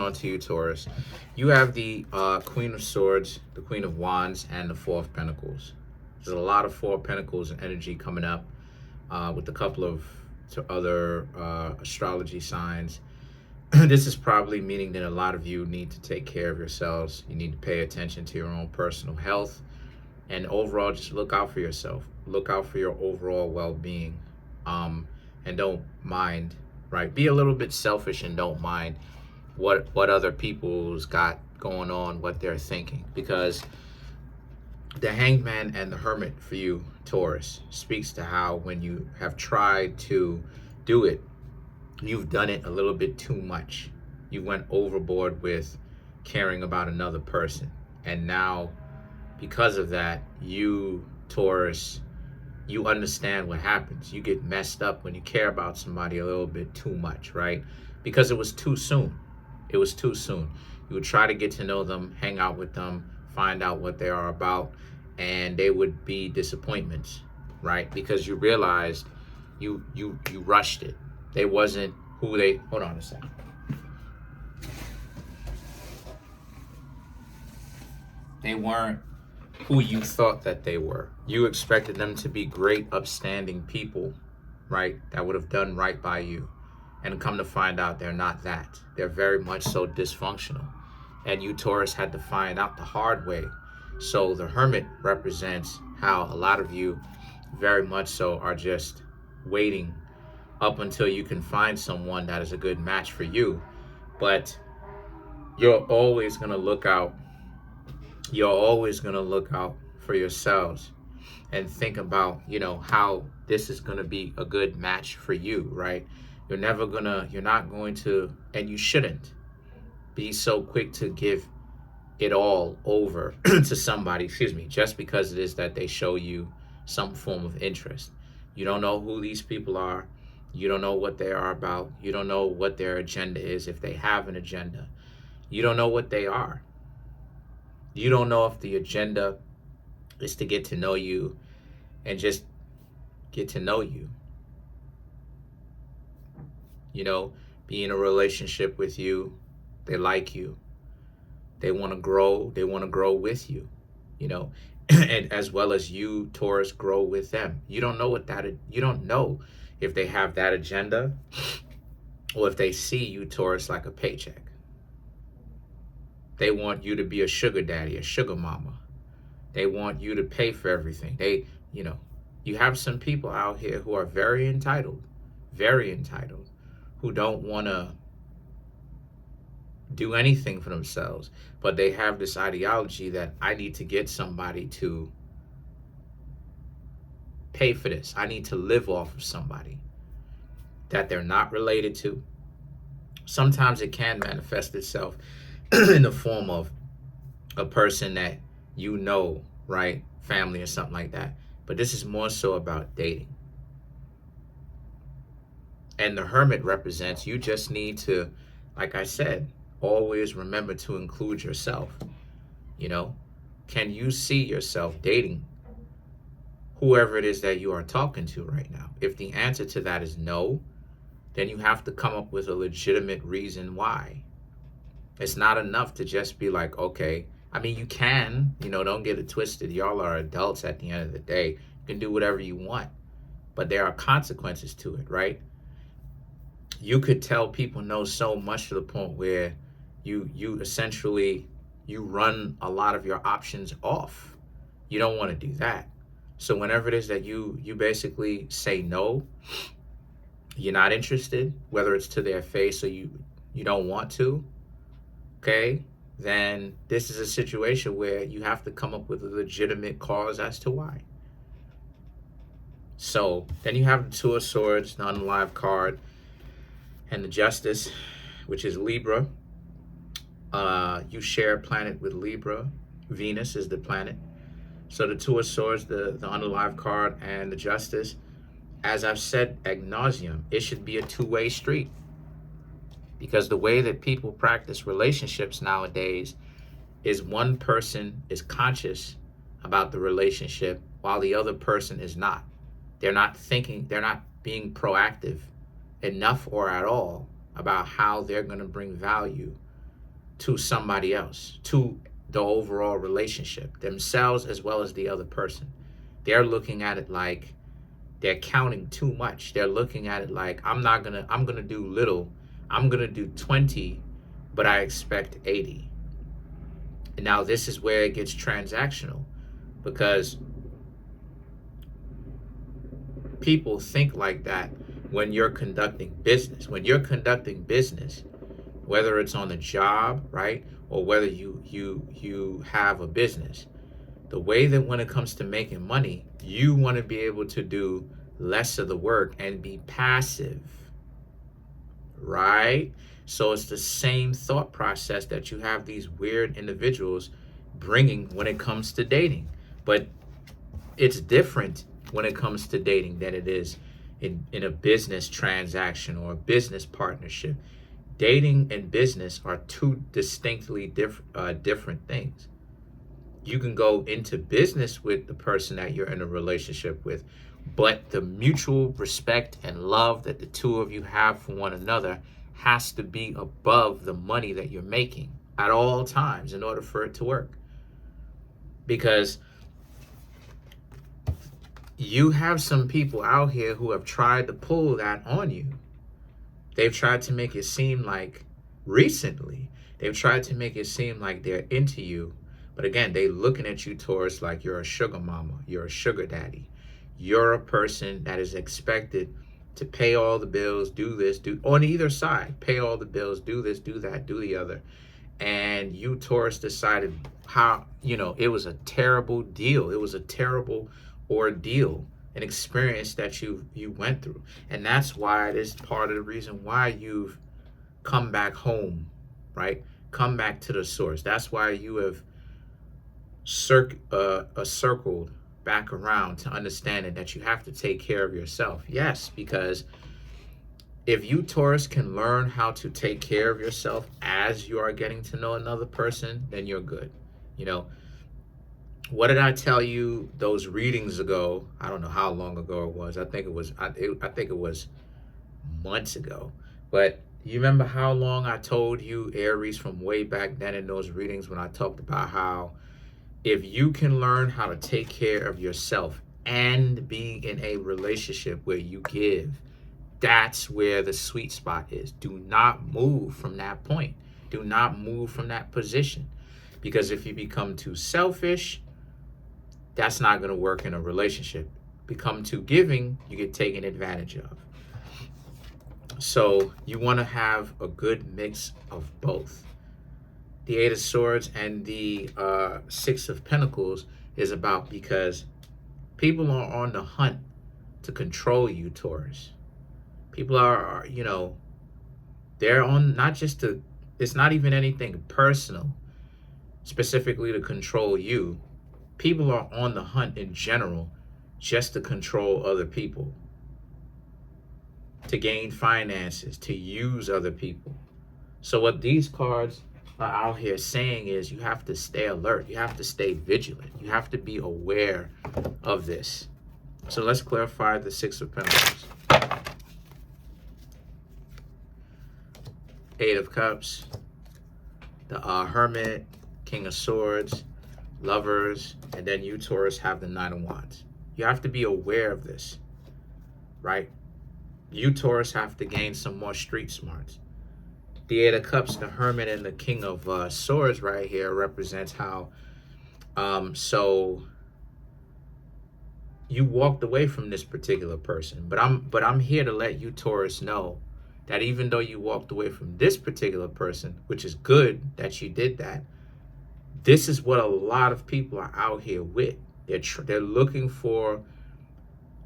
on to you, Taurus. You have the Queen of Swords, the Queen of Wands, and the Four of Pentacles. There's a lot of Four of Pentacles energy coming up with a couple of other astrology signs. This is probably meaning that a lot of you need to take care of yourselves. You need to pay attention to your own personal health. And overall, just look out for yourself. Look out for your overall well-being. And don't mind, right? Be a little bit selfish and don't mind what other people's got going on, what they're thinking. Because the Hangman and the Hermit for you, Taurus, speaks to how when you have tried to do it, you've done it a little bit too much. You went overboard with caring about another person. And now, because of that, you, Taurus, you understand what happens. You get messed up when you care about somebody a little bit too much, right? Because it was too soon. It was too soon. You would try to get to know them, hang out with them, find out what they are about, and they would be disappointments, right? Because you realized you rushed it. They wasn't who they, hold on a second. They weren't who you thought that they were. You expected them to be great, upstanding people, right? That would have done right by you. And come to find out they're not that. They're very much so dysfunctional. And you, Taurus, had to find out the hard way. So the Hermit represents how a lot of you very much so are just waiting up until you can find someone that is a good match for you. But you're always going to look out. You're always going to look out for yourselves and think about, you know, how this is going to be a good match for you, right? You're not going to, and you shouldn't be so quick to give it all over to somebody, just because it is that they show you some form of interest. You don't know who these people are. You don't know what they are about. You don't know what their agenda is, if they have an agenda. You don't know what they are. You don't know if the agenda is to get to know you and just get to know you. You know, be in a relationship with you. They like you. They want to grow. They want to grow with you, you know, and as well as you, Taurus, grow with them. You don't know you don't know if they have that agenda or if they see you, Taurus, like a paycheck. They want you to be a sugar daddy, a sugar mama. They want you to pay for everything. You have some people out here who are very entitled, who don't want to do anything for themselves, but they have this ideology that I need to get somebody to pay for this. I need to live off of somebody that they're not related to. Sometimes it can manifest itself in the form of a person that you know, right? Family or something like that. But this is more so about dating. And the Hermit represents, you just need to, like I said, always remember to include yourself. You know, can you see yourself dating whoever it is that you are talking to right now? If the answer to that is no, then you have to come up with a legitimate reason why. It's not enough to just be like, okay, I mean, you can, don't get it twisted. Y'all are adults at the end of the day. You can do whatever you want, but there are consequences to it, right? You could tell people no so much to the point where you essentially, you run a lot of your options off. You don't want to do that. So whenever it is that you basically say no, you're not interested, whether it's to their face or you don't want to, okay, then this is a situation where you have to come up with a legitimate cause as to why. So then you have the Two of Swords, the unalive card, and the Justice, which is Libra. You share a planet with Libra. Venus is the planet. So the Two of Swords, the unalive card, and the Justice, as I've said ad nauseum, it should be a two-way street. Because the way that people practice relationships nowadays is one person is conscious about the relationship while the other person is not. They're not thinking, they're not being proactive enough or at all about how they're going to bring value to somebody else, to the overall relationship, themselves as well as the other person. They're looking at it like they're counting too much. They're looking at it like, I'm gonna do little. I'm gonna do 20, but I expect 80. And now this is where it gets transactional, because people think like that when you're conducting business. When you're conducting business, whether it's on the job, right, or whether you have a business, the way that when it comes to making money, you want to be able to do less of the work and be passive, right? So it's the same thought process that you have these weird individuals bringing when it comes to dating. But it's different when it comes to dating than it is in a business transaction or a business partnership. Dating and business are two distinctly different things. You can go into business with the person that you're in a relationship with, but the mutual respect and love that the two of you have for one another has to be above the money that you're making at all times in order for it to work. Because you have some people out here who have tried to pull that on you. They've tried to make it seem like, recently, they've tried to make it seem like they're into you. But again, they looking at you, Taurus, like you're a sugar mama, you're a sugar daddy. You're a person that is expected to pay all the bills, do this, do on either side, pay all the bills, do this, do that, do the other. And you, Taurus, decided how, it was a terrible deal. It was a terrible ordeal, an experience that you went through. And that's why it is part of the reason why you've come back home, right? Come back to the source. That's why you have circled back around to understanding that you have to take care of yourself. Yes, because if you, Taurus, can learn how to take care of yourself as you are getting to know another person, then you're good. What did I tell you those readings ago? I don't know how long ago it was. I think it was months ago. But you remember how long I told you, Aries, from way back then in those readings when I talked about how if you can learn how to take care of yourself and be in a relationship where you give, that's where the sweet spot is. Do not move from that point. Do not move from that position. Because if you become too selfish, that's not going to work in a relationship. Become too giving, you get taken advantage of. So you want to have a good mix of both. The Eight of Swords and the Six of Pentacles is about, because people are on the hunt to control you, Taurus. People are, they're on not just to, it's not even anything personal, specifically to control you. People are on the hunt in general just to control other people, to gain finances, to use other people. So what these cards are out here saying is you have to stay alert. You have to stay vigilant. You have to be aware of this. So let's clarify the Six of Pentacles. Eight of Cups, the Hermit, King of Swords, Lovers, and then you, Taurus, have the Nine of Wands. You have to be aware of this, right? You, Taurus, have to gain some more street smarts. The Eight of Cups, the Hermit, and the King of Swords right here represents how, so you walked away from this particular person. But I'm here to let you, Taurus, know that even though you walked away from this particular person, which is good that you did that, this is what a lot of people are out here with. They're looking for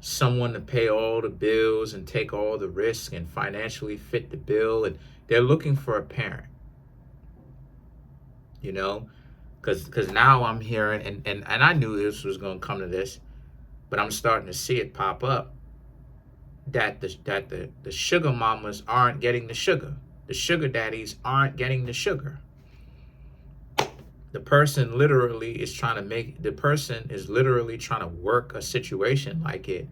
someone to pay all the bills and take all the risk and financially fit the bill, and they're looking for a parent. Because now I'm hearing, and I knew this was going to come to this, but I'm starting to see it pop up, that the sugar mamas aren't getting the sugar. The sugar daddies aren't getting the sugar. The person literally is trying to work a situation like it,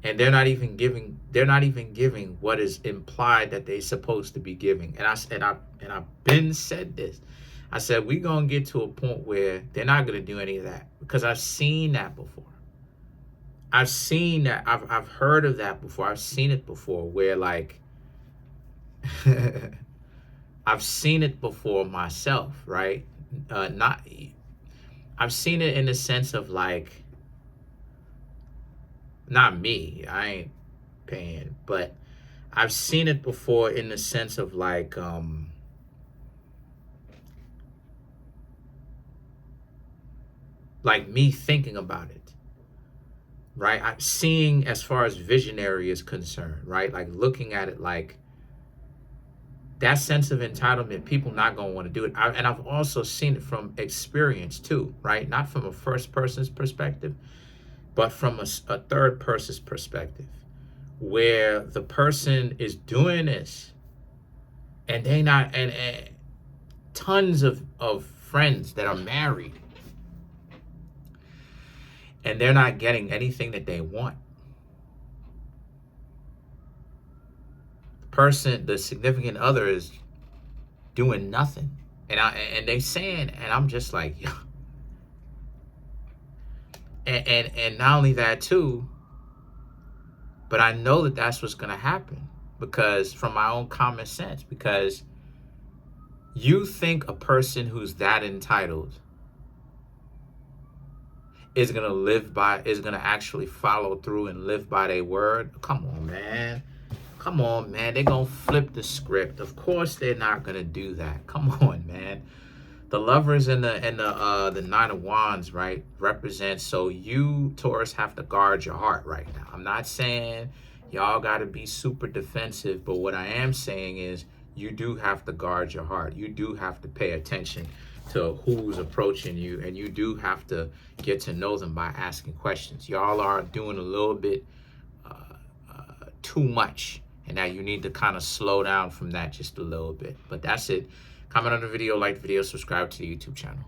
and they're not even giving what is implied that they're supposed to be giving. And I've been said this. I said we're gonna get to a point where they're not gonna do any of that, because I've seen that before. I've seen that. I've heard of that before. I've seen it before where, like, I've seen it before myself, right? I've seen it in the sense of, like, not me, I ain't paying, but I've seen it before in the sense of, like, me thinking about it, right? I'm seeing, as far as visionary is concerned, right? Like, looking at it, like, that sense of entitlement, people not going to want to do it. And I've also seen it from experience too, right? Not from a first person's perspective, but from a third person's perspective, where the person is doing this and they not, and tons of friends that are married, and they're not getting anything that they want. The significant other is doing nothing, and they saying, and I'm just like, yeah. And not only that too, but I know that that's what's gonna happen, because from my own common sense, because you think a person who's that entitled is gonna actually follow through and live by their word? Come on, man. Come on, man. They're going to flip the script. Of course they're not going to do that. Come on, man. The Lovers and the Nine of Wands, right, represents, so you, Taurus, have to guard your heart right now. I'm not saying y'all got to be super defensive, but what I am saying is you do have to guard your heart. You do have to pay attention to who's approaching you, and you do have to get to know them by asking questions. Y'all are doing a little bit too much. And now you need to kind of slow down from that just a little bit. But that's it. Comment on the video, like the video, subscribe to the YouTube channel.